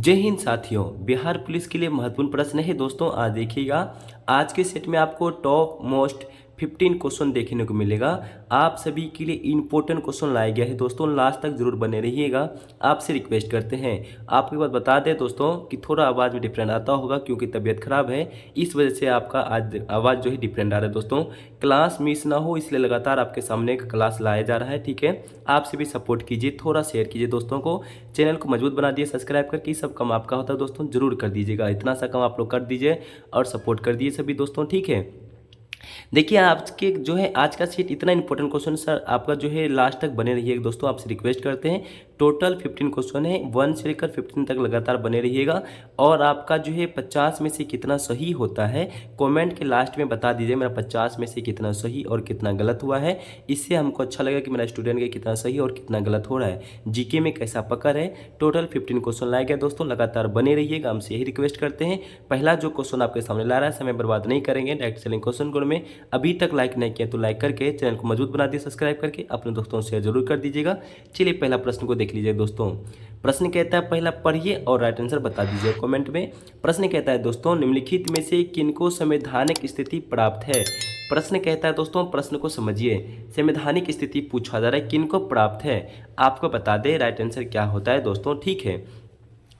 जय हिंद साथियों। बिहार पुलिस के लिए महत्वपूर्ण प्रश्न है दोस्तों। आज देखिएगा, आज के सेट में आपको टॉप मोस्ट 15 क्वेश्चन देखने को मिलेगा। आप सभी के लिए इंपॉर्टेंट क्वेश्चन लाया गया है दोस्तों, लास्ट तक जरूर बने रहिएगा। आपसे रिक्वेस्ट करते हैं। आपको एक बात बता दें दोस्तों कि थोड़ा आवाज़ में डिफरेंट आता होगा क्योंकि तबीयत खराब है, इस वजह से आपका आज आवाज़ जो है डिफरेंट आ रहा है दोस्तों। क्लास मिस ना हो इसलिए लगातार आपके सामने एक क्लास लाया जा रहा है, ठीक है। आपसे भी सपोर्ट कीजिए, थोड़ा शेयर कीजिए दोस्तों को, चैनल को मजबूत बना दिए सब्सक्राइब करके। सब काम आपका होता है दोस्तों, जरूर कर दीजिएगा। इतना सा काम आप लोग कर दीजिए और सपोर्ट कर दिए सभी दोस्तों, ठीक है। देखिए आज के जो है आज का सीट इतना इंपॉर्टेंट क्वेश्चन सर आपका जो है लास्ट तक बने रहिएगा दोस्तों, आपसे रिक्वेस्ट करते हैं। टोटल 15 क्वेश्चन है, 1 से लेकर 15 तक लगातार बने रहिएगा। और आपका जो है 50 में से कितना सही होता है कमेंट के लास्ट में बता दीजिए, मेरा 50 में से कितना सही और कितना गलत हुआ है। इससे हमको अच्छा लगेगा कि मेरा स्टूडेंट का कितना सही और कितना गलत हो रहा है, जीके में कैसा पकड़ है। टोटल 15 क्वेश्चन लाया गया दोस्तों, लगातार बने रहिएगा, हमसे यही रिक्वेस्ट करते हैं। पहला जो क्वेश्चन आपके सामने ला रहा है, समय बर्बाद नहीं करेंगे, डायरेक्ट चलेंगे क्वेश्चन गुण में। अभी तक लाइक नहीं किया तो लाइक करके चैनल को मजबूत बना दिए सब्सक्राइब करके, अपने दोस्तों से जरूर कर दीजिएगा। चलिए पहला प्रश्न को देख लीजिए दोस्तों। प्रश्न कहता है, पहला पढ़िए और राइट आंसर बता दीजिए कमेंट में। प्रश्न कहता है दोस्तों, निम्नलिखित में से किनको संवैधानिक स्थिति प्राप्त है। प्रश्न कहता है दोस्तों, प्रश्न को समझिए, संवैधानिक स्थिति पूछा जा रहा है, किनको प्राप्त है। आपको बता दें राइट आंसर क्या होता है दोस्तों, ठीक है।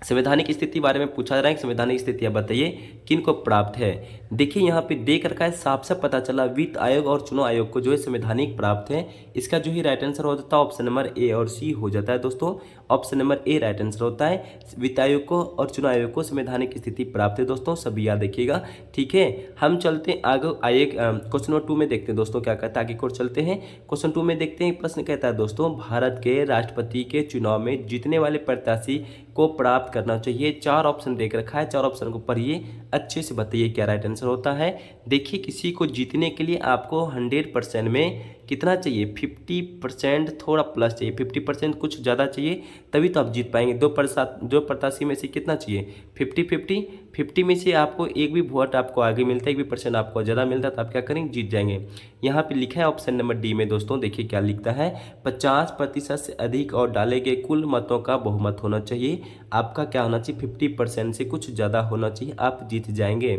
संवैधानिक स्थिति बारे में पूछा जा रहा है, संवैधानिक स्थिति आप बताइए किनको प्राप्त है। देखिए यहाँ पे देख रखा है, साफ साफ पता चला वित्त आयोग और चुनाव आयोग को जो है संवैधानिक प्राप्त है। इसका जो ही राइट आंसर हो जाता है ऑप्शन नंबर ए और सी हो जाता है दोस्तों। Option number A right answer होता है, वित्त आयोग को और चुनाव आयोग को संवैधानिक स्थिति प्राप्त है दोस्तों, सभी याद रखिएगा, ठीक है। हम चलते हैं आगे, आइए क्वेश्चन नंबर 2 में देखते हैं दोस्तों क्या कहता है, आगे कोर चलते हैं। क्वेश्चन 2 में देखते हैं, प्रश्न कहता है दोस्तों, भारत के राष्ट्रपति के चुनाव में जीतने वाले प्रत्याशी को प्राप्त करना चाहिए। 4 ऑप्शन देख रखा है, 4 ऑप्शन को पढ़िए, अच्छे से बताइए क्या राइट आंसर होता है। देखिए किसी को जीतने के लिए आपको 100% में कितना चाहिए, 50% थोड़ा प्लस चाहिए, 50% कुछ ज़्यादा चाहिए, तभी तो आप जीत पाएंगे। दो प्रत्याशी में से कितना चाहिए, 50 में से आपको एक भी वोट आपको आगे मिलता है, एक भी परसेंट आपको ज़्यादा मिलता है, तो आप क्या करेंगे, जीत जाएंगे। यहाँ पे लिखा है ऑप्शन नंबर डी में दोस्तों, देखिए क्या लिखता है, 50% से अधिक और डाले गए कुल मतों का बहुमत होना चाहिए। आपका क्या होना चाहिए, 50% से कुछ ज़्यादा होना चाहिए, आप जीत जाएंगे।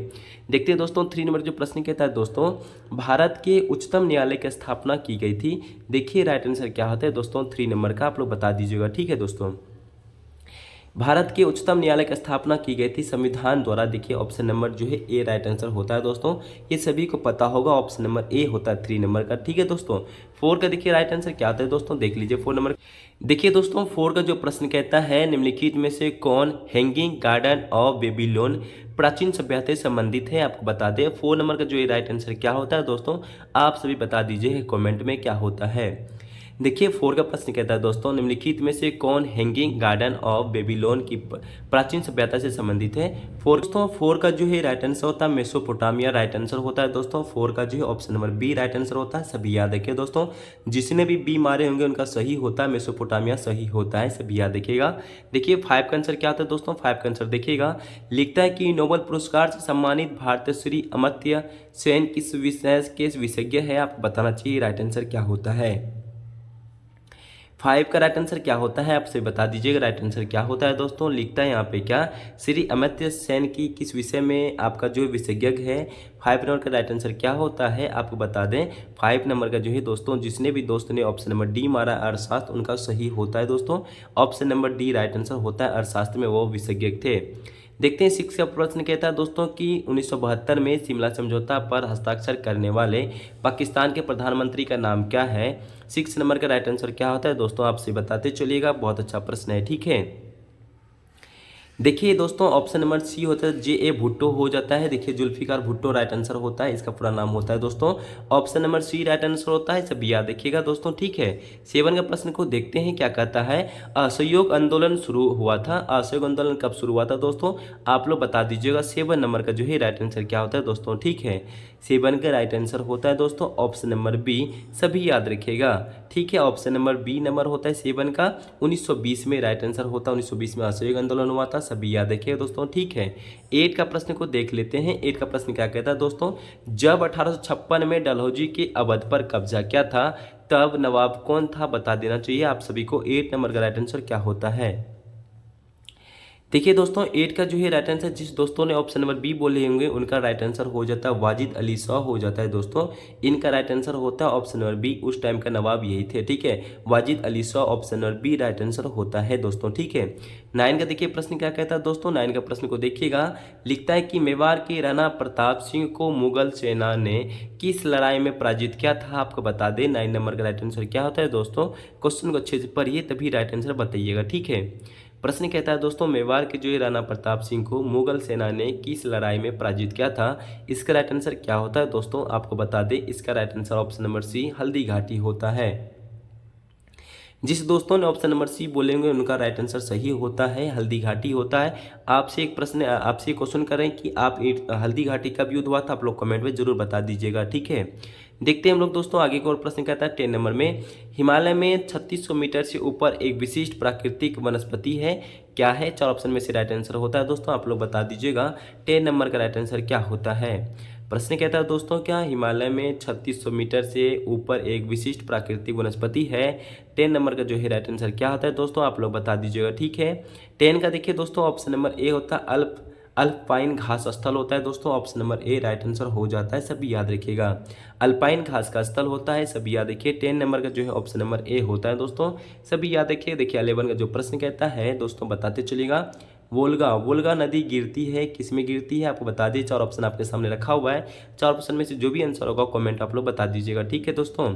देखते हैं दोस्तों 3 नंबर जो प्रश्न कहता है दोस्तों, भारत के उच्चतम न्यायालय की स्थापना की गई थी। देखिए राइट आंसर क्या होता है दोस्तों, 3 नंबर का आप लोग बता दीजिएगा, ठीक है दोस्तों। भारत के उच्चतम न्यायालय की स्थापना की गई थी संविधान द्वारा। देखिए ऑप्शन नंबर जो है ए राइट आंसर होता है दोस्तों, ये सभी को पता होगा, ऑप्शन नंबर ए होता है 3 नंबर का, ठीक है दोस्तों। 4 का देखिए राइट आंसर क्या आता है दोस्तों, देख लीजिए 4 नंबर। देखिए दोस्तों 4 का जो प्रश्न कहता है, निम्नलिखित में से कौन हैंगिंग गार्डन ऑफ बेबीलोन प्राचीन सभ्यता से संबंधित है। आपको बता दें 4 नंबर का जो ये राइट आंसर क्या होता है दोस्तों, आप सभी बता दीजिए कमेंट में क्या होता है। देखिए 4 का प्रश्न कहता है दोस्तों, निम्नलिखित में से कौन हैंगिंग गार्डन ऑफ बेबीलोन की प्राचीन सभ्यता से संबंधित है। दोस्तों 4 का जो है राइट आंसर होता है मेसोपोटामिया, राइट आंसर होता है दोस्तों। 4 का जो है option number B right answer होता है, सभी याद रखिए दोस्तों। जिसने भी बी मारे होंगे उनका सही होता है, मेसोपोटामिया सही होता है, सभी याद रखिएगा। देखिए 5 का आंसर क्या होता है दोस्तों, 5 का आंसर देखिएगा, लिखता है कि नोबेल पुरस्कार से सम्मानित भारतीय श्री अमर्त्य सेन किस विषय के विशेषज्ञ है। आपको बताना चाहिए राइट आंसर क्या होता है। 5 का राइट आंसर क्या होता है, आपसे बता दीजिएगा राइट आंसर क्या होता है दोस्तों। लिखता है यहाँ पे क्या, श्री अमर्त्य सेन की किस विषय में आपका जो विशेषज्ञ है। 5 नंबर का राइट आंसर क्या होता है, आपको बता दें 5 नंबर का जो है दोस्तों, जिसने भी दोस्त ने ऑप्शन नंबर डी मारा अर्थशास्त्र, उनका सही होता है दोस्तों। Option number D right answer होता है, अर्थशास्त्र में वो विशेषज्ञ थे। देखते हैं 6 का प्रश्न कहता है दोस्तों कि 1972 में शिमला समझौता पर हस्ताक्षर करने वाले पाकिस्तान के प्रधानमंत्री का नाम क्या है। 6 नंबर का राइट आंसर क्या होता है दोस्तों, आपसे बताते चलिएगा, बहुत अच्छा प्रश्न है, ठीक है। देखिए दोस्तों ऑप्शन नंबर सी होता है जे ए भुट्टो हो जाता है। देखिए जुल्फिकार भुट्टो राइट आंसर होता है, इसका पूरा नाम होता है दोस्तों। Option number C right answer होता है, सब याद रखिएगा दोस्तों, ठीक है। 7 का प्रश्न को देखते हैं क्या कहता है, असहयोग आंदोलन शुरू हुआ था। असहयोग आंदोलन कब शुरू हुआ था दोस्तों, आप लोग बता दीजिएगा। 7 नंबर का जो है राइट आंसर क्या होता है दोस्तों, ठीक है। 7 का राइट आंसर होता है दोस्तों ऑप्शन नंबर बी, सभी याद रखिएगा, ठीक है। ऑप्शन नंबर बी नंबर होता है 7 का, 1920 में राइट आंसर होता है। 1920 में असहयोग आंदोलन हुआ था, सभी याद रखिएगा दोस्तों, ठीक है। 8 का प्रश्न को देख लेते हैं। 8 का प्रश्न क्या कहता है दोस्तों, जब 1856 में डलहौजी के अवध पर कब्जा किया था तब नवाब कौन था, बता देना चाहिए आप सभी को। 8 नंबर का राइट आंसर क्या होता है। देखिए दोस्तों 8 का जो है राइट आंसर, जिस दोस्तों ने ऑप्शन नंबर बी बोले होंगे उनका राइट आंसर हो जाता है वाजिद अली शाह हो जाता है दोस्तों। इनका राइट आंसर होता है ऑप्शन नंबर बी, उस टाइम का नवाब यही थे, ठीक है। Wajid Ali Shah option number B right answer होता है दोस्तों, ठीक है। 9 का देखिए प्रश्न क्या कहता है दोस्तों, 9 का प्रश्न को देखिएगा। लिखता है कि मेवाड़ के राणा प्रताप सिंह को मुगल सेना ने किस लड़ाई में पराजित किया था, आपको बता दें 9 नंबर का राइट आंसर क्या होता है दोस्तों। क्वेश्चन को अच्छे से पढ़िए तभी राइट आंसर बताइएगा, ठीक है। प्रश्न कहता है दोस्तों मेवाड़ के जो है राणा प्रताप सिंह को मुगल सेना ने किस लड़ाई में पराजित किया था, इसका राइट आंसर क्या होता है दोस्तों, आपको बता दें इसका right answer option number C Haldighati होता है। जिस दोस्तों ने ऑप्शन नंबर सी बोलेंगे उनका राइट आंसर सही होता है, हल्दी घाटी होता है। आपसे एक प्रश्न, आपसे क्वेश्चन करें कि आप हल्दी घाटी कब युद्ध हुआ था, आप लोग कमेंट में जरूर बता दीजिएगा, ठीक है। देखते हैं हम लोग दोस्तों आगे का और प्रश्न कहता है 10 नंबर में, हिमालय में 3600 मीटर से ऊपर एक विशिष्ट प्राकृतिक वनस्पति है, क्या है। 4 ऑप्शन में से राइट आंसर होता है दोस्तों, आप लोग बता दीजिएगा 10 नंबर का राइट आंसर क्या होता है। प्रश्न कहता है दोस्तों क्या हिमालय में 3600 मीटर से ऊपर एक विशिष्ट प्राकृतिक वनस्पति है। 10 नंबर का जो है राइट आंसर क्या होता है दोस्तों, आप लोग बता दीजिएगा, ठीक है। 10 का देखिए दोस्तों ऑप्शन नंबर ए होता है अल्पाइन घास स्थल होता है दोस्तों, option number A right answer हो जाता है, सभी याद रखिएगा। अल्पाइन घास का स्थल होता है, सभी याद रखिए। 10 नंबर का जो है ऑप्शन नंबर ए होता है दोस्तों, सभी याद रखिए। देखिए 11 का जो प्रश्न कहता है दोस्तों बताते चलिएगा। वोल्गा नदी गिरती है, किस में गिरती है, आपको बता दिए। 4 ऑप्शन आपके सामने रखा हुआ है, 4 ऑप्शन में से जो भी आंसर होगा कमेंट आप लोग बता दीजिएगा, ठीक है दोस्तों।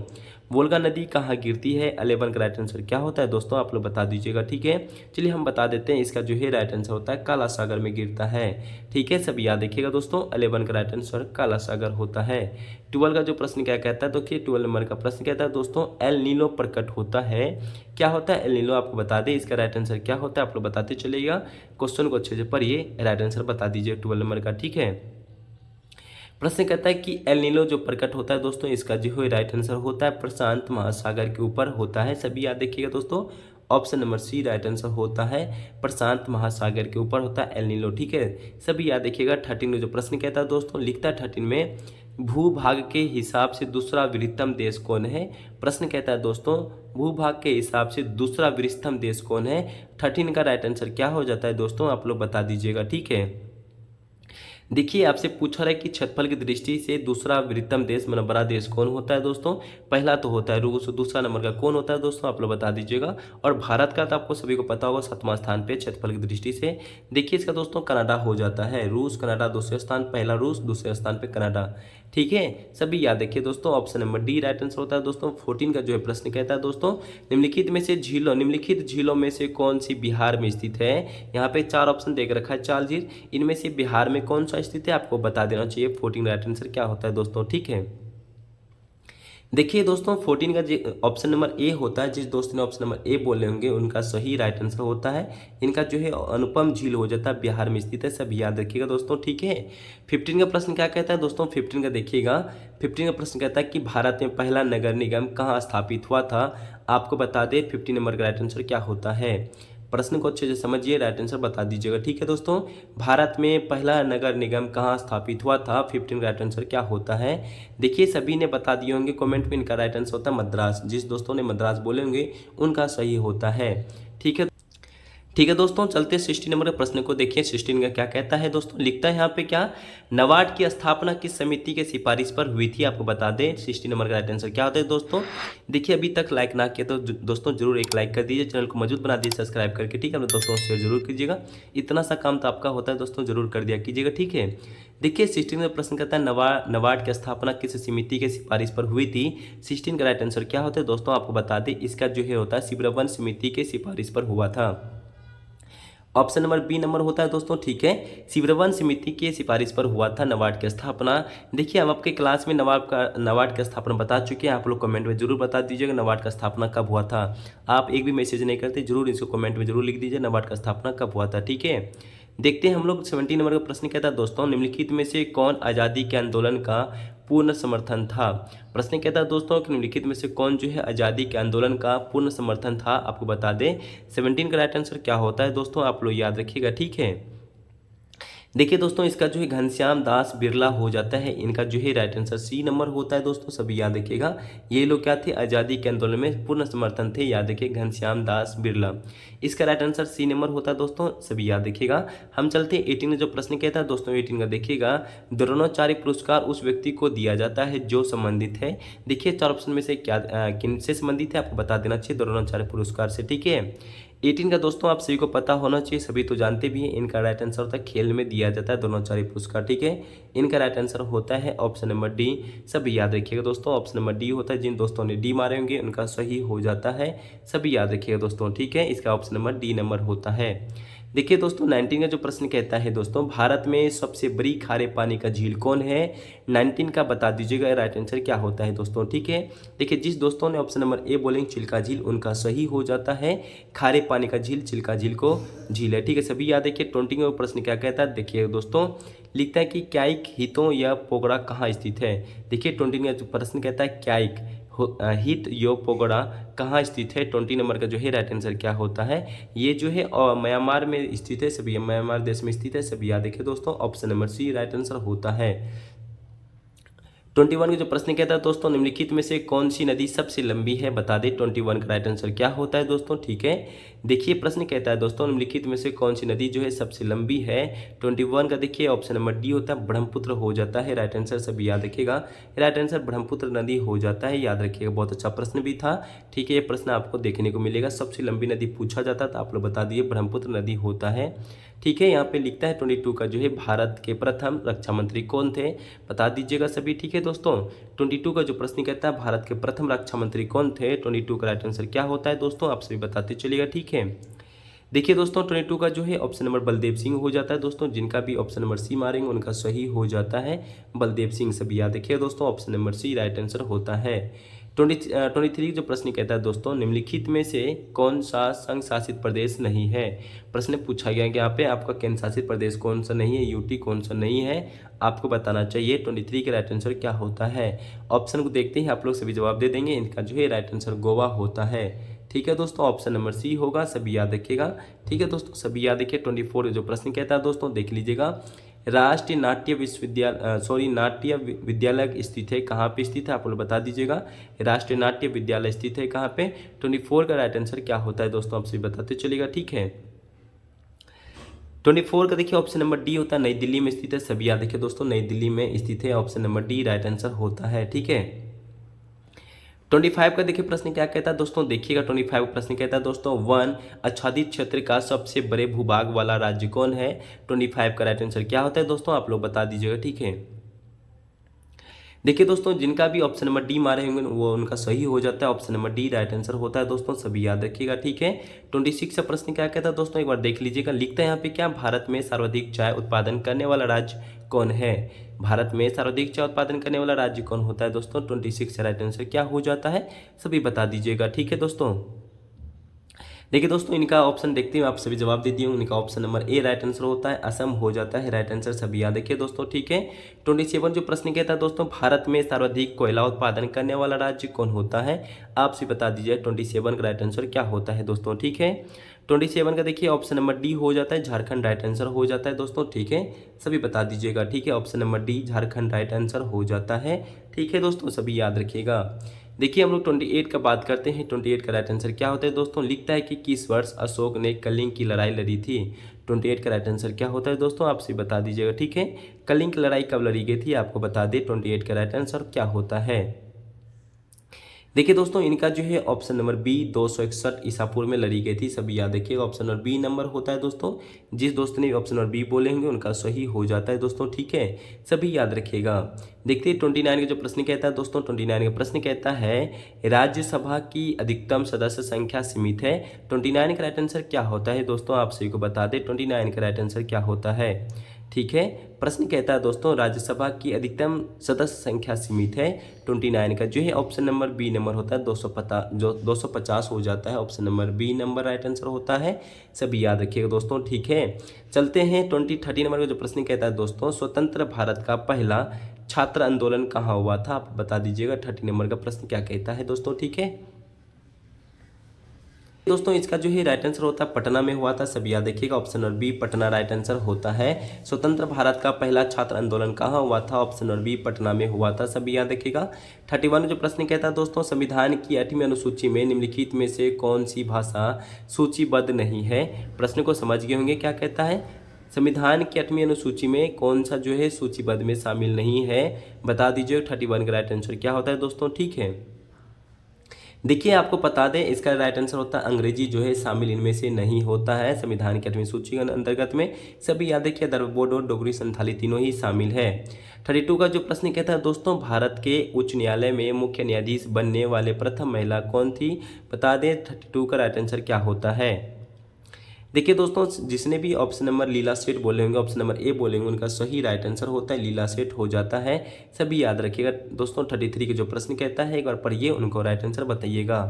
वोल्गा नदी कहाँ गिरती है, 11 का राइट आंसर क्या होता है दोस्तों, आप लोग बता दीजिएगा, ठीक है। चलिए हम बता देते हैं, इसका जो है राइट आंसर होता है काला सागर में गिरता है, ठीक है। सब याद रखिएगा दोस्तों, 11 का राइट आंसर काला सागर होता है। 12 का जो प्रश्न क्या कहता है तो कि 12 नंबर का प्रश्न कहता है दोस्तों एल नीनो प्रकट होता है, क्या होता है एल नीनो, आपको बता दें इसका राइट आंसर क्या होता है, आप लोग बताते चलिएगा। क्वेश्चन को अच्छे से पढ़िए, राइट आंसर बता दीजिए 12 नंबर का, ठीक है। प्रश्न कहता है कि एल नीनो जो प्रकट होता है दोस्तों, इसका जो है राइट आंसर होता है प्रशांत महासागर के ऊपर होता है, सभी याद रखिएगा दोस्तों। Option number C right answer होता है, प्रशांत महासागर के ऊपर होता है एल नीनो, ठीक है। सभी याद रखिएगा। 13 में जो प्रश्न कहता है दोस्तों, लिखता है 13 में भूभाग के हिसाब से दूसरा वृहत्तम देश कौन है। प्रश्न कहता है दोस्तों भूभाग के हिसाब से दूसरा वृहत्तम देश कौन है। 13 का राइट आंसर क्या हो जाता है दोस्तों, आप लोग बता दीजिएगा, ठीक है। देखिए आपसे पूछा रहा है कि क्षेत्रफल की दृष्टि से दूसरा वृहत्तम देश मतलब बड़ा देश कौन होता है दोस्तों। पहला तो होता है रूस, दूसरा नंबर का कौन होता है दोस्तों, आप लोग बता दीजिएगा। और भारत का तो आपको सभी को पता होगा 7वां स्थान पे क्षेत्रफल की दृष्टि से। देखिए इसका दोस्तों कनाडा हो जाता है, रूस कनाडा दूसरे स्थान, पहला रूस दूसरे स्थान पे कनाडा, ठीक है। सभी याद रखिए दोस्तों, option number D right answer होता है दोस्तों। 14 का जो है प्रश्न कहता है दोस्तों निम्नलिखित झीलों में से कौन सी बिहार में स्थित है। यहाँ पे 4 ऑप्शन देख रखा है, 4 झील, इनमें से बिहार में कौन सा स्थित है आपको बता देना चाहिए। 14 राइट आंसर क्या होता है दोस्तों, ठीक है। देखिए दोस्तों 14 का ऑप्शन नंबर ए होता है, जिस दोस्त ने ऑप्शन नंबर ए बोले होंगे उनका सही राइट आंसर होता है। इनका जो है अनुपम झील हो जाता है, बिहार में स्थित है, सब याद रखिएगा दोस्तों, ठीक है। 15 का प्रश्न क्या कहता है दोस्तों, 15 का देखिएगा। 15 का प्रश्न कहता है कि भारत में पहला नगर निगम कहाँ स्थापित हुआ था, आपको बता दें 15 नंबर का राइट आंसर क्या होता है। प्रश्न को अच्छे से समझिए, राइट आंसर बता दीजिएगा, ठीक है दोस्तों। भारत में पहला नगर निगम कहाँ स्थापित हुआ था, 15 राइट आंसर क्या होता है। देखिए सभी ने बता दिए होंगे कमेंट में, इनका राइट आंसर होता है मद्रास, जिस दोस्तों ने मद्रास बोले होंगे उनका सही होता है, ठीक है। ठीक है दोस्तों, चलते 16 नंबर के प्रश्न को देखिए। 16 का क्या कहता है दोस्तों, लिखता है यहाँ पे क्या, नाबार्ड की स्थापना किस समिति के सिफारिश पर हुई थी, आपको बता दें 16 नंबर का राइट आंसर क्या होता है दोस्तों। देखिए अभी तक लाइक ना किया तो दोस्तों जरूर एक लाइक कर दीजिए, चैनल को मजबूत बना दीजिए सब्सक्राइब करके, ठीक है। अपने दोस्तों शेयर जरूर कीजिएगा, इतना सा काम तो आपका होता है दोस्तों, जरूर कर दिया कीजिएगा, ठीक है। देखिए 16 में प्रश्न कहता है नाबार्ड की स्थापना किस समिति के सिफारिश पर हुई थी। 16 का राइट आंसर क्या होता है दोस्तों, आपको बता दें इसका जो है होता है सिब्रवन समिति के सिफारिश पर हुआ था। ऑप्शन नंबर बी नंबर होता है दोस्तों, ठीक है। सिब्रवन समिति की सिफारिश पर हुआ था नाबार्ड की स्थापना। देखिए हम आपके क्लास में नाबार्ड की स्थापना बता चुके हैं, आप लोग कमेंट में जरूर बता दीजिएगा नाबार्ड का स्थापना कब हुआ था। आप एक भी मैसेज नहीं करते, जरूर इसको कमेंट में जरूर लिख दीजिए नाबार्ड का स्थापना कब हुआ था, ठीक है। देखते हैं हम लोग 17 नंबर का प्रश्न कहता है दोस्तों निम्नलिखित में से कौन आज़ादी के आंदोलन का पूर्ण समर्थन था। प्रश्न कहता है दोस्तों कि निम्नलिखित में से कौन जो है आज़ादी के आंदोलन का पूर्ण समर्थन था, आपको बता दें 17 का राइट आंसर क्या होता है दोस्तों, आप लोग याद रखिएगा, ठीक है। देखिए दोस्तों, इसका जो है घनश्याम दास बिरला हो जाता है। इनका जो है राइट आंसर सी नंबर होता है दोस्तों, सभी याद रखिएगा। ये लोग क्या थे, आज़ादी के आंदोलन में पूर्ण समर्थन थे, याद रखिए घनश्याम दास बिरला। इसका राइट आंसर सी नंबर होता है दोस्तों, सभी याद रखिएगा। हम चलते हैं 18 में जो प्रश्न कहता है दोस्तों, 18 का देखिएगा, द्रोणाचार्य पुरस्कार उस व्यक्ति को दिया जाता है जो संबंधित है। देखिए 4 ऑप्शन में से क्या किन से संबंधित है, आपको बता देना चाहिए द्रोणाचार्य पुरस्कार से, ठीक है। 18 का दोस्तों आप सभी को पता होना चाहिए, सभी तो जानते भी हैं। इनका राइट आंसर होता है खेल में दिया जाता है द्रोणाचार्य पुरस्कार, ठीक है। इनका राइट आंसर होता है ऑप्शन नंबर डी, सभी याद रखिएगा दोस्तों, ऑप्शन नंबर डी होता है। जिन दोस्तों ने डी मारे होंगे उनका सही हो जाता है, सभी याद रखिएगा दोस्तों, ठीक है। इसका ऑप्शन नंबर डी नंबर होता है। देखिए दोस्तों 19 का जो प्रश्न कहता है दोस्तों, भारत में सबसे बड़ी खारे पानी का झील कौन है, 19 का बता दीजिएगा राइट आंसर क्या होता है दोस्तों, ठीक है। देखिए जिस दोस्तों ने ऑप्शन नंबर ए बोलेंगे चिल्का झील, उनका सही हो जाता है खारे पानी का झील, चिल्का झील को झील है, ठीक है, सभी याद रखिए। 20 का प्रश्न क्या कहता है, देखिए दोस्तों लिखता है कि क्याइक हितों या पोगड़ा कहाँ स्थित है। देखिए 20 का जो प्रश्न कहता है क्याइक हित यो पोगड़ा कहाँ स्थित है, 20 नंबर का जो है राइट आंसर क्या होता है, ये जो है म्यांमार में स्थित है, सभी म्यांमार देश में स्थित है, सभी याद रखिए दोस्तों, option number C right answer होता है। 21 का जो प्रश्न कहता है दोस्तों, निम्नलिखित में से कौन सी नदी सबसे लंबी है, बता दे 21 का राइट आंसर क्या होता है दोस्तों, ठीक है। देखिए प्रश्न कहता है दोस्तों, निम्नलिखित में से कौन सी नदी जो है सबसे लंबी है, 21 का देखिए ऑप्शन नंबर डी होता है ब्रह्मपुत्र हो जाता है, राइट आंसर सभी याद रखिएगा, राइट आंसर ब्रह्मपुत्र नदी हो जाता है, याद रखिएगा। बहुत अच्छा प्रश्न भी था, ठीक है। ये प्रश्न आपको देखने को मिलेगा, सबसे लंबी नदी पूछा जाता था, आप लोग बता दिए ब्रह्मपुत्र नदी होता है, ठीक है। यहाँ पे लिखता है 22 का जो है भारत के प्रथम रक्षा मंत्री कौन थे, बता दीजिएगा सभी, ठीक है दोस्तों। 22 का जो प्रश्न कहता है भारत के प्रथम रक्षा मंत्री कौन थे, 22 का राइट आंसर क्या होता है दोस्तों, आप सभी बताते चलिएगा, ठीक है। देखिए दोस्तों 22 का जो है ऑप्शन नंबर बलदेव सिंह हो जाता है दोस्तों, जिनका भी ऑप्शन नंबर सी मारेंगे उनका सही हो जाता है बलदेव सिंह, सभी याद रखिए दोस्तों, option number C right answer होता है। 23 जो प्रश्न कहता है दोस्तों, निम्नलिखित में से कौन सा संघ शासित प्रदेश नहीं है, प्रश्न पूछा गया कि यहाँ पे आपका केंद्र शासित प्रदेश कौन सा नहीं है, यूटी कौन सा नहीं है, आपको बताना चाहिए 23 का राइट आंसर क्या होता है। ऑप्शन को देखते ही आप लोग सभी जवाब दे देंगे, इनका जो है राइट आंसर गोवा होता है, ठीक है दोस्तों, ऑप्शन नंबर सी होगा, सभी याद रखिएगा, ठीक है दोस्तों, सभी याद रखिए। 24 जो प्रश्न कहता है दोस्तों देख लीजिएगा, राष्ट्रीय नाट्य विश्वविद्यालय नाट्य विद्यालय स्थित है, कहाँ पे स्थित है आप लोग बता दीजिएगा, राष्ट्रीय नाट्य विद्यालय स्थित है कहाँ पे, 24 का राइट आंसर क्या होता है दोस्तों, आप सभी बताते चलिएगा, ठीक है। 24 का देखिए ऑप्शन नंबर डी होता है, नई दिल्ली में स्थित है, सभी याद रखिए दोस्तों, नई दिल्ली में स्थित है, option number D right answer होता है, ठीक है। 25 का देखिए प्रश्न क्या कहता है दोस्तों, देखिएगा 25 का प्रश्न कहता है दोस्तों, वन आच्छादित क्षेत्र का सबसे बड़े भूभाग वाला राज्य कौन है, 25 का राइट आंसर क्या होता है दोस्तों, आप लोग बता दीजिएगा, ठीक है। देखिए दोस्तों जिनका भी ऑप्शन नंबर डी मारे होंगे वो उनका सही हो जाता है, option number D right answer होता है दोस्तों, सभी याद रखिएगा, ठीक है। 26 का प्रश्न क्या कहता है दोस्तों, एक बार देख लीजिएगा, लिखता है यहाँ पे क्या, भारत में सर्वाधिक चाय उत्पादन करने वाला राज्य कौन है, भारत में सर्वाधिक चाय उत्पादन करने वाला राज्य कौन होता है दोस्तों, 26 राइट आंसर क्या हो जाता है, सभी बता दीजिएगा, ठीक है दोस्तों। देखिए दोस्तों इनका ऑप्शन देखते हुए आप सभी जवाब दे दिए, इनका option number A right answer होता है, असम हो जाता है राइट आंसर, सभी याद रखिए दोस्तों, ठीक है। 27 जो प्रश्न कहता है दोस्तों, भारत में सर्वाधिक कोयला उत्पादन करने वाला राज्य कौन होता है, आप सभी बता दीजिए 27 का राइट आंसर क्या होता है दोस्तों, ठीक है। 27 का देखिए ऑप्शन नंबर डी हो जाता है, झारखंड राइट आंसर हो जाता है दोस्तों, ठीक है, सभी बता दीजिएगा, ठीक है, option number D Jharkhand right answer हो जाता है, ठीक है दोस्तों, सभी याद रखिएगा। देखिए हम लोग 28 का बात करते हैं, 28 का राइट आंसर क्या होता है दोस्तों, लिखता है कि किस वर्ष अशोक ने कलिंग की लड़ाई लड़ी थी, 28 का राइट आंसर क्या होता है दोस्तों, आपसे बता दीजिएगा, ठीक है। कलिंग की लड़ाई कब लड़ी गई थी आपको बता दें, 28 का राइट आंसर क्या होता है। देखिए दोस्तों इनका जो है ऑप्शन नंबर बी 261 ईसा पूर्व में लड़ी गई थी, सभी याद रखिएगा, ऑप्शन नंबर बी नंबर होता है दोस्तों, जिस दोस्त ने ऑप्शन नंबर बी बोले होंगे उनका सही हो जाता है दोस्तों, ठीक है, सभी याद रखिएगा। देखते हैं 29 का जो प्रश्न कहता है दोस्तों, 29 का प्रश्न कहता है राज्यसभा की अधिकतम सदस्य संख्या सीमित है, 29 का राइट आंसर क्या होता है दोस्तों, आप सभी को बता दें 29 का राइट आंसर क्या होता है, ठीक है। प्रश्न कहता है दोस्तों राज्यसभा की अधिकतम सदस्य संख्या सीमित है, 29 का जो है ऑप्शन नंबर बी नंबर होता है, 250 हो जाता है, option number B number right answer होता है, सभी याद रखिएगा दोस्तों, ठीक है। चलते हैं 30 नंबर का जो प्रश्न कहता है दोस्तों, स्वतंत्र भारत का पहला छात्र आंदोलन कहाँ हुआ था, आप बता दीजिएगा 30 नंबर का प्रश्न क्या कहता है दोस्तों, ठीक है। दोस्तों इसका जो है राइट आंसर होता है पटना में हुआ था, सभी याद रखिएगा। Option number B Patna right answer होता है। स्वतंत्र भारत का पहला छात्र आंदोलन कहाँ हुआ था? ऑप्शन नंबर बी पटना में हुआ था, सभी याद रखिएगा। 31 जो प्रश्न कहता है दोस्तों, संविधान की 8वीं अनुसूची में निम्नलिखित में से कौन सी भाषा सूचीबद्ध नहीं है? प्रश्न को समझ गए होंगे क्या कहता है। संविधान की 8वीं अनुसूची में कौन सा जो है सूचीबद्ध में शामिल नहीं है, बता दीजिए। 31 का राइट आंसर क्या होता है दोस्तों, ठीक है। देखिए आपको बता दें इसका राइट आंसर होता है अंग्रेजी जो है शामिल इनमें से नहीं होता है संविधान की 8वीं सूची के अंतर्गत में। सभी याद रखिए, बोडो डोगरी संथाली तीनों ही शामिल है। 32 का जो प्रश्न कहता है दोस्तों, भारत के उच्च न्यायालय में मुख्य न्यायाधीश बनने वाले प्रथम महिला कौन थी? बता दें 32 का राइट आंसर क्या होता है। देखिए दोस्तों, जिसने भी ऑप्शन नंबर लीला सेठ बोले होंगे, ऑप्शन नंबर ए बोलेंगे, उनका सही राइट आंसर होता है लीला सेठ हो जाता है। सभी याद रखिएगा दोस्तों। 33 के जो प्रश्न कहता है एक बार पढ़िए, उनको राइट आंसर बताइएगा।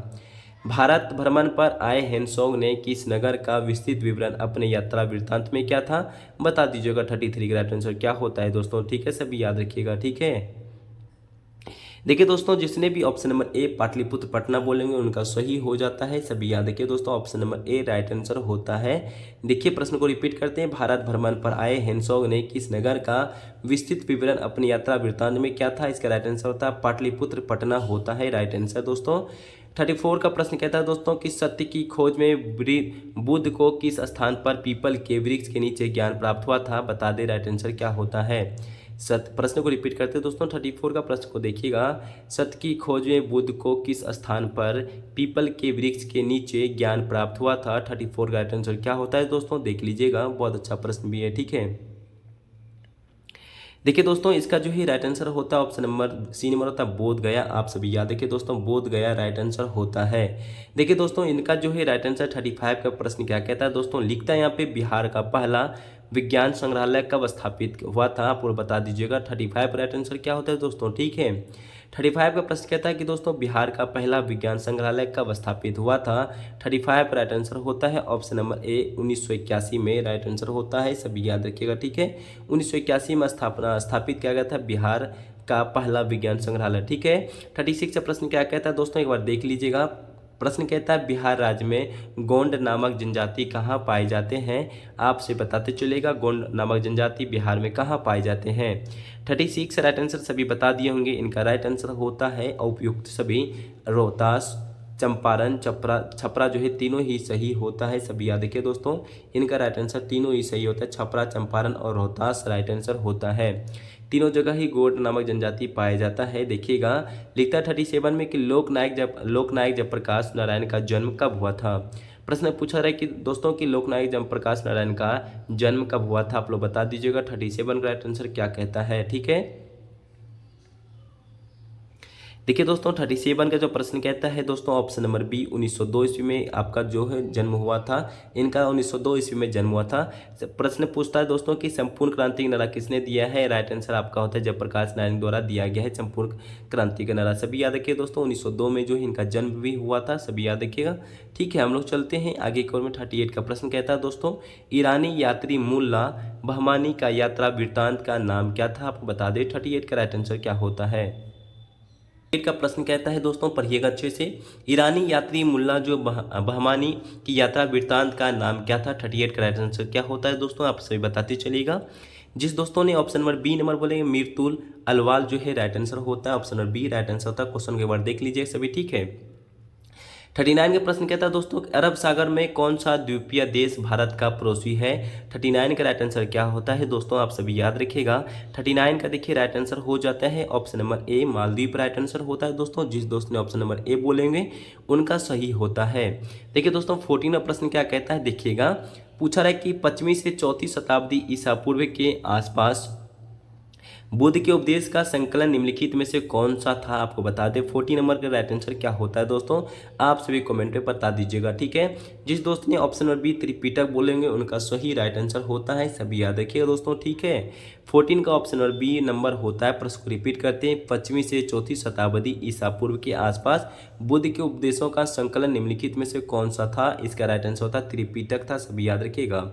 भारत भ्रमण पर आए हेनसोंग ने किस नगर का विस्तृत विवरण अपने यात्रा वृत्तांत में क्या था? बता दीजिएगा। 33 का राइट आंसर क्या होता है दोस्तों, ठीक है। सभी याद रखिएगा, ठीक है। देखिए दोस्तों, जिसने भी option number A Pataliputra Patna बोलेंगे उनका सही हो जाता है, सभी याद रखिए दोस्तों। Option number A right answer होता है। देखिए प्रश्न को रिपीट करते हैं। भारत भ्रमण पर आए हेनसोंग ने किस नगर का विस्तृत विवरण अपनी यात्रा वृत्तांत में क्या था? इसका राइट आंसर होता है पाटलिपुत्र पटना होता है राइट आंसर दोस्तों। 34 का प्रश्न कहता है दोस्तों कि सत्य की खोज में बुद्ध को किस स्थान पर पीपल के वृक्ष के नीचे ज्ञान प्राप्त हुआ था? बता दे राइट आंसर क्या होता है। प्रश्न को रिपीट करते हैं दोस्तों। 34 का प्रश्न को देखिएगा। सत्य की खोज में बुद्ध को किस स्थान पर पीपल के वृक्ष के नीचे ज्ञान प्राप्त हुआ था? 34 का राइट आंसर क्या होता है दोस्तों, देख लीजिएगा। बहुत अच्छा प्रश्न भी है, ठीक है। देखिए दोस्तों, इसका जो है राइट आंसर होता है ऑप्शन नंबर सी नंबर होता है बोध गया। आप सभी याद रखिए दोस्तों, बोध गया राइट आंसर होता है। देखिए दोस्तों, इनका जो है राइट आंसर 35 का प्रश्न क्या कहता है दोस्तों, लिखता है यहाँ पे बिहार का पहला विज्ञान संग्रहालय कब स्थापित हुआ था? आप बता दीजिएगा। 35 राइट आंसर क्या होता है दोस्तों, ठीक है। 35 का प्रश्न कहता है कि दोस्तों बिहार का पहला विज्ञान संग्रहालय कब स्थापित हुआ था? 35 राइट आंसर होता है ऑप्शन नंबर ए 1981 में राइट आंसर होता है, सभी याद रखिएगा, ठीक है। 1981 में स्थापित किया गया था बिहार का पहला विज्ञान संग्रहालय, ठीक है। 36 का प्रश्न क्या कहता है दोस्तों, एक बार देख लीजिएगा। प्रश्न कहता है बिहार राज्य में गोंड नामक जनजाति कहाँ पाए जाते हैं? आपसे बताते चलेगा गोंड नामक जनजाति बिहार में कहाँ पाए जाते हैं। 36 राइट आंसर सभी बता दिए होंगे। इनका राइट आंसर होता है उपयुक्त सभी रोहतास, चंपारण, छपरा जो है तीनों ही सही होता है, सभी याद रखिए दोस्तों। इनका राइट आंसर तीनों ही सही होता है, छपरा, चंपारण और रोहतास राइट आंसर होता है। तीनों जगह ही गोंड नामक जनजाति पाया जाता है। देखिएगा, लिखता है 37 में कि लोकनायक जयप्रकाश नारायण का जन्म कब हुआ था? प्रश्न पूछा रहा है कि दोस्तों कि लोकनायक जयप्रकाश नारायण का जन्म कब हुआ था? आप लोग बता दीजिएगा। 37 का राइट आंसर क्या कहता है, ठीक है। देखिए दोस्तों, 37 का जो प्रश्न कहता है दोस्तों ऑप्शन नंबर बी 1902 ईस्वी में आपका जो है जन्म हुआ था। इनका 1902 ईस्वी में जन्म हुआ था। प्रश्न पूछता है दोस्तों कि संपूर्ण क्रांति का नारा किसने दिया है? राइट आंसर आपका होता है जयप्रकाश नारायण द्वारा दिया गया है संपूर्ण क्रांति का नारा, सभी याद रखिए दोस्तों। 1902 में जो है इनका जन्म भी हुआ था, सभी याद रखिएगा, ठीक है। हम लोग चलते हैं आगे की ओर में। 38 का प्रश्न कहता है दोस्तों, ईरानी यात्री मुल्ला बहमानी का यात्रा वृत्तांत का नाम क्या था? आपको बता दें 38 का राइट आंसर क्या होता है। का प्रश्न कहता है दोस्तों, पढ़िएगा अच्छे से। ईरानी यात्री मुल्ला जो बहमानी की यात्रा वृत्तांत का नाम क्या था? 38 का राइट आंसर क्या होता है दोस्तों, आप सभी बताते चलिएगा। जिस दोस्तों ने ऑप्शन नंबर बी नंबर बोलेंगे मीरतुल अलवाल जो है राइट आंसर होता है, option number B right answer होता है। क्वेश्चन के बाद देख लीजिए सभी, ठीक है। 39 का प्रश्न कहता है दोस्तों, अरब सागर में कौन सा द्वीपीय देश भारत का पड़ोसी है? 39 का राइट आंसर क्या होता है दोस्तों, आप सभी याद रखिएगा। 39 का देखिए राइट आंसर हो जाता है option number A Maldives right answer होता है दोस्तों। जिस दोस्त ने ऑप्शन नंबर ए बोलेंगे उनका सही होता है। देखिए दोस्तों, 14 प्रश्न क्या कहता है, देखिएगा। पूछा रहा है कि 5वीं से 4वीं शताब्दी ईसा पूर्व के आसपास बुद्ध के उपदेश का संकलन निम्नलिखित में से कौन सा था? आपको बता दें 40 नंबर का राइट आंसर क्या होता है दोस्तों, आप सभी कमेंट में बता दीजिएगा, ठीक है। जिस दोस्त ने ऑप्शन नंबर बी त्रिपिटक बोलेंगे उनका सही राइट आंसर होता है, सभी याद रखिएगा दोस्तों, ठीक है। 14 का ऑप्शन नंबर बी नंबर होता है। प्रश्न को रिपीट करते हैं। 5वीं से 4वीं शताब्दी ईसा पूर्व के आसपास बुद्ध के उपदेशों का संकलन निम्नलिखित में से कौन सा था? इसका राइट आंसर होता है त्रिपिटक था, सभी याद रखिएगा।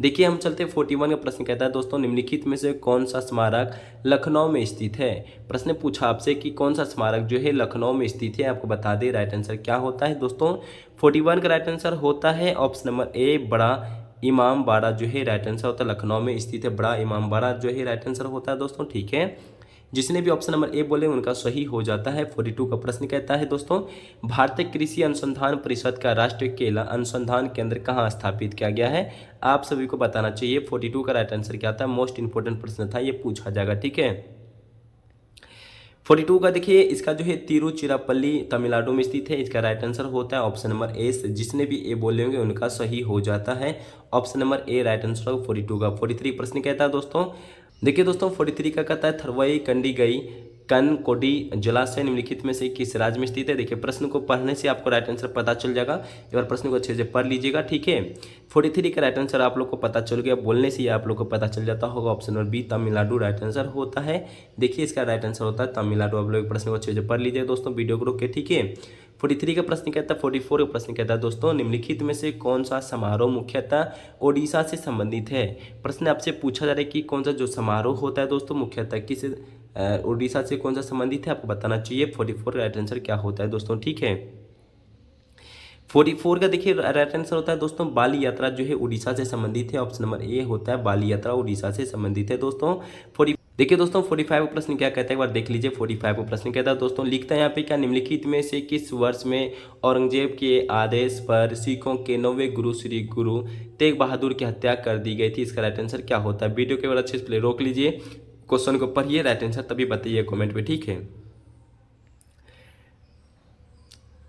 देखिए हम चलते 41 का प्रश्न कहता है दोस्तों, निम्नलिखित में से कौन सा स्मारक लखनऊ में स्थित है। प्रश्न पूछा आपसे कि कौन सा स्मारक जो है लखनऊ में स्थित है, आपको बता दे राइट आंसर क्या होता है दोस्तों। 41 का राइट आंसर होता है ऑप्शन नंबर ए, बड़ा इमाम बाड़ा जो है राइट आंसर होता है, लखनऊ में स्थित है बड़ा इमाम बाड़ा जो है राइट आंसर होता है दोस्तों। ठीक है, जिसने भी ऑप्शन नंबर ए बोले उनका सही हो जाता है। 42 का प्रश्न कहता है दोस्तों, भारतीय कृषि अनुसंधान परिषद का राष्ट्रीय केला अनुसंधान केंद्र कहाँ स्थापित किया गया है, आप सभी को बताना चाहिए। 42 का राइट आंसर क्या था, मोस्ट इंपोर्टेंट प्रश्न था, ये पूछा जाएगा। ठीक है, 42 का देखिए इसका जो है तिरुचिरापल्ली तमिलनाडु में स्थित है, इसका राइट आंसर होता है ऑप्शन नंबर ए। जिसने भी ए बोले होंगे उनका सही हो जाता है, option number A right answer होगा 42 का। 43 प्रश्न कहता है दोस्तों, देखिए दोस्तों 43 का कहता है थरवई कंडी गई कनकोडी जलाशय निम्नलिखित में से किस राज्य में स्थित है। देखिए प्रश्न को पढ़ने से आपको राइट आंसर पता चल जाएगा, एक बार प्रश्न को अच्छे से पढ़ लीजिएगा। ठीक है, 43 का राइट आंसर आप लोग को पता चल गया, बोलने से ही आप लोग को पता चल जाता होगा, option number B Tamil Nadu right answer होता है। देखिए इसका राइट आंसर होता है तमिलनाडु। आप लोग प्रश्न को अच्छे से पढ़ लीजिए दोस्तों, वीडियो को रोक के। ठीक है, 43 का प्रश्न कहता है, 44 का प्रश्न कहता है दोस्तों, निम्नलिखित में से कौन सा समारोह मुख्यतः ओडिशा से संबंधित है। प्रश्न आपसे पूछा जा रहा है कि कौन सा जो समारोह होता है दोस्तों मुख्यतः किस उड़ीसा से कौन सा संबंधित है, आपको बताना चाहिए। 44 राइट आंसर क्या होता है दोस्तों। ठीक है, 44 का देखिए राइट आंसर होता है दोस्तों, बाली यात्रा जो है उड़ीसा से संबंधित है, ऑप्शन नंबर ए होता है, बाली यात्रा उड़ीसा से संबंधित है दोस्तों। 40 देखिए दोस्तों 45 का प्रश्न क्या कहता है, एक बार देख लीजिए। 45 का प्रश्न कहता है दोस्तों, लिखता है यहाँ पे क्या निम्नलिखित में से किस वर्ष में औरंगजेब के आदेश पर सिखों के 9वें गुरु श्री गुरु तेग बहादुर की हत्या कर दी गई थी, इसका राइट आंसर क्या होता है। वीडियो के बाद अच्छे से प्ले रोक लीजिए, क्वेश्चन को पढ़िए, राइट आंसर तभी बताइए कमेंट पे। ठीक है,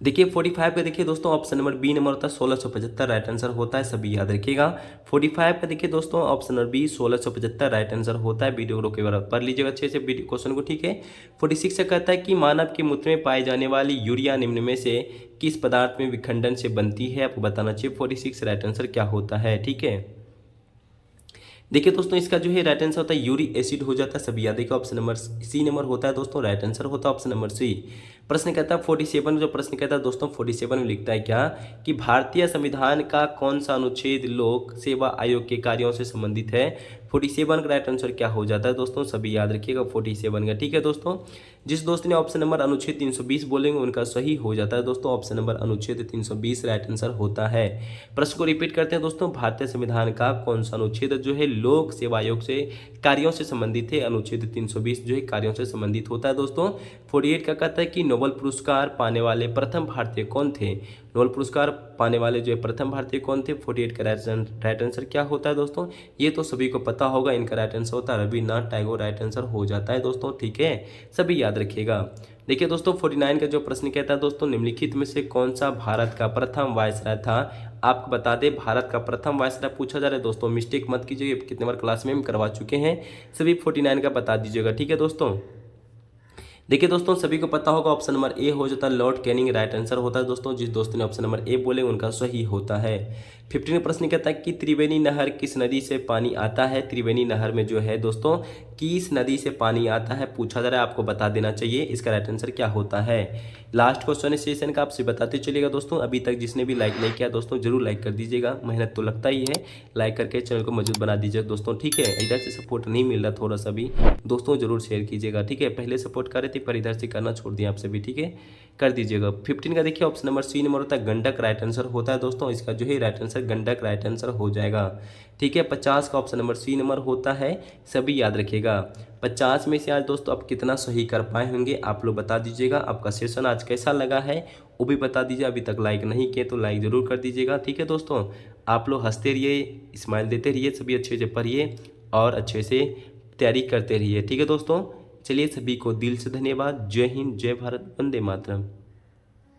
देखिए 45 का देखिए दोस्तों ऑप्शन नंबर बी नंबर होता है 1675 राइट आंसर होता है, सभी याद रखिएगा। 45 का देखिए दोस्तों option number B 1675 right answer होता है, वीडियो को रोके बार पढ़ लीजिएगा अच्छे से वीडियो क्वेश्चन को। ठीक है, 46 से कहता है कि मानव के मूत्र में पाई जाने वाली यूरिया निम्न में से किस पदार्थ में विखंडन से बनती है, आपको बताना चाहिए। 46 राइट आंसर क्या होता है। ठीक है, देखिए दोस्तों इसका जो है राइट आंसर होता है यूरिक एसिड हो जाता है, सभी याद देखिए, ऑप्शन नंबर सी नंबर होता है दोस्तों, राइट आंसर होता है ऑप्शन नंबर सी। प्रश्न कहता है 47 जो प्रश्न कहता है दोस्तों 47 में लिखता है क्या कि भारतीय संविधान का कौन सा अनुच्छेद लोक सेवा आयोग के कार्यों से संबंधित है। 47 का राइट आंसर क्या हो जाता है दोस्तों, सभी याद रखिएगा 47 का। ठीक है दोस्तों, जिस दोस्त ने ऑप्शन नंबर अनुच्छेद 320 बोलेंगे उनका सही हो जाता है दोस्तों, ऑप्शन नंबर अनुच्छेद 320 राइट आंसर होता है। प्रश्न को रिपीट करते हैं दोस्तों, भारतीय संविधान का कौन सा अनुच्छेद जो है लोक सेवा आयोग से कार्यों से संबंधित है, अनुच्छेद 320 जो है कार्यों से संबंधित होता है दोस्तों। 48 का कहता है कि नोबेल पुरस्कार पाने वाले प्रथम भारतीय कौन थे, नोबेल पुरस्कार पाने वाले जो है प्रथम भारतीय कौन थे। 48 का राइट आंसर क्या होता है दोस्तों, ये तो सभी को पता होगा, इनका राइट आंसर होता है रविन्द्रनाथ टैगोर, राइट आंसर हो जाता है दोस्तों। ठीक है, सभी याद रखिएगा। देखिए दोस्तों 49 का जो प्रश्न कहता है दोस्तों, निम्नलिखित में से कौन सा भारत का प्रथम वायसराय था, आपको बता दें भारत का प्रथम वायसराय पूछा जा रहा है दोस्तों, मिस्टेक मत कीजिए, कितने बार क्लास में हम करवा चुके हैं, सभी 49 का बता दीजिएगा। ठीक है दोस्तों, देखिए दोस्तों सभी को पता होगा ऑप्शन नंबर ए हो जाता है लॉर्ड कैनिंग, राइट आंसर होता है दोस्तों, जिस दोस्त ने ऑप्शन नंबर ए बोले उनका सही होता है। 15 प्रश्न कहता है कि त्रिवेणी नहर किस नदी से पानी आता है। त्रिवेणी नहर में जो है दोस्तों किस नदी से पानी आता है पूछा जा रहा है, आपको बता देना चाहिए, इसका राइट आंसर क्या होता है। लास्ट क्वेश्चन इस सेशन का आपसे बताते चलिएगा दोस्तों, अभी तक जिसने भी लाइक नहीं किया दोस्तों जरूर लाइक कर दीजिएगा, मेहनत तो लगता ही है, लाइक करके चैनल को मजबूत बना दीजिएगा दोस्तों। ठीक है, इधर से सपोर्ट नहीं मिल रहा थोड़ा सा भी दोस्तों, जरूर शेयर कीजिएगा। ठीक है, पहले सपोर्ट कर रहे थे पर इधर से करना छोड़ दिया आप सभी, ठीक है कर दीजिएगा। 15 का देखिए ऑप्शन नंबर सी नंबर होता है गंडक, राइट आंसर होता है दोस्तों, इसका जो है right answer Gandak right answer हो जाएगा। ठीक है, 50 का ऑप्शन नंबर सी नंबर होता है, सभी याद रखिएगा। 50 में से आज दोस्तों आप कितना सही कर पाए होंगे आप लोग बता दीजिएगा। आपका सेशन आज कैसा लगा है वो भी बता दीजिए, अभी तक लाइक नहीं किए तो लाइक ज़रूर कर दीजिएगा। ठीक है दोस्तों, आप लोग हंसते रहिए, स्माइल देते रहिए, सभी अच्छे से पढ़िए और अच्छे से तैयारी करते रहिए। ठीक है दोस्तों, चलिए सभी को दिल से धन्यवाद। जय हिंद, जय भारत, वंदे मातरम।